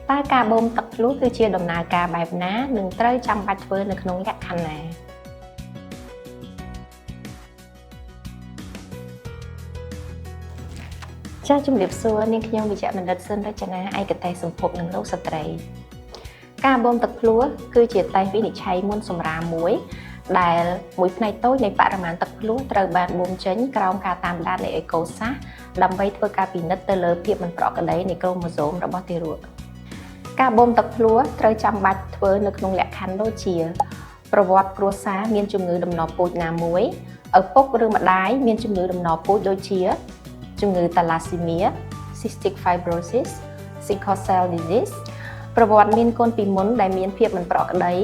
តើការបូមទឹកភ្លួគឺជាដំណើរការបែបណានិងត្រូវចាំបាច់ធ្វើនៅក្នុងលក្ខខណ្ឌណាចា៎ជំរាបសួរនាងខ្ញុំវិជ្ជបណ្ឌិតស៊ិនរចនាឯកទេសសម្ភពនិងលោកស្ត្រីការបូមទឹកភ្លួគឺជាតេស្តវិនិច្ឆ័យមុនសម្រាមមួយដែលមួយផ្នែកតូចនៃបរិមាណទឹកភ្លួត្រូវបានបូមចេញក្រោមការតាមដាននៃអេកូសាសដើម្បីធ្វើការពិនិត្យទៅលើភាពមិនប្រក្រតីនៃក្រូម៉ូសូមរបស់ទារកការបូមទឹកភ្លួត្រូវចាំបាច់ធ្វើនៅក្នុងលក្ខខណ្ឌដូចជាប្រវត្តិគ្រួសារមានជំងឺដំណពូជណាមួយឪពុកឬម្ដាយមានជំងឺដំណពូជដូចជាជំងឺ Thalassemia, Cystic Fibrosis, Sickle Cell Disease ប្រវត្តិមានកូនពីមុនដែលមានភាពមិនប្រក្រតី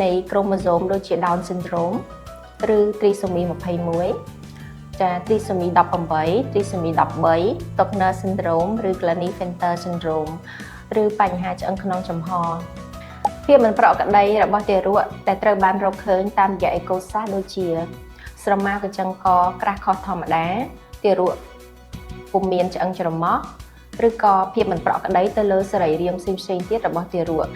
នៃក្រូម៉ូសូមដូចជា Down Syndrome ឬ Trisomy 21 ចា Trisomy 18, Trisomy 13, Turner Syndrome ឬ Klinefelter Syndrome ឬបញ្ហាឆ្អឹងខ្នងចំហភាពមិនប្រក្រតីរបស់ទារកដែលត្រូវបានរកឃើញតាមរយៈអេកូសាសដូចជាស្រមាកញ្ចឹងកក្រាស់ខុសធម្មតាទារកពុំមានឆ្អឹងច្រមុះឬក៏ភាពមិនប្រក្រតីទៅលើសរីរាង្គផ្សេងៗទៀតរបស់ទារក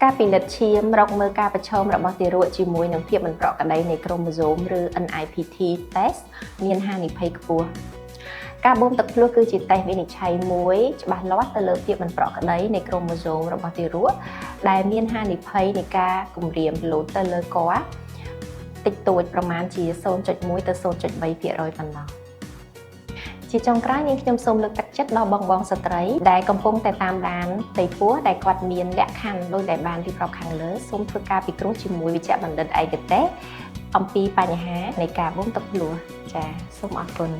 ការពិនិត្យឈាមរកមើលការប្រឈមរបស់ទារកជាមួយនឹងភាពមិនប្រក្រតីនៃក្រូម៉ូសូមឬ NIPT test មានហានិភ័យខ្ពស់ការបូមទឹកភ្លួគឺជាតេស្តវិនិច្ឆ័យមួយច្បាស់លាស់ទៅលើភាពមិនប្រក្រតីនៃក្រូម៉ូសូមរបស់ទារកដែលមានហានិភ័យនៃការគំរាមលោតទៅលើកតិចតួចប្រមាណជា 0.1 ទៅ 0.3% ប៉ុណ្ណោះជាចុងក្រោយនាងខ្ញុំសូមលើកទឹកចិត្តដល់បងស្ត្រីដែលកំពុងតែតាមដានផ្ទៃពោះដែលគាត់មានលក្ខខណ្ឌដូចដែលបានរៀបរាប់ខាងលើសូមធ្វើការពិគ្រោះជាមួយវិជ្ជបណ្ឌិតឯកទេសអំពីបញ្ហានៃការបូមទឹកភ្លួចាសូមអរគុណ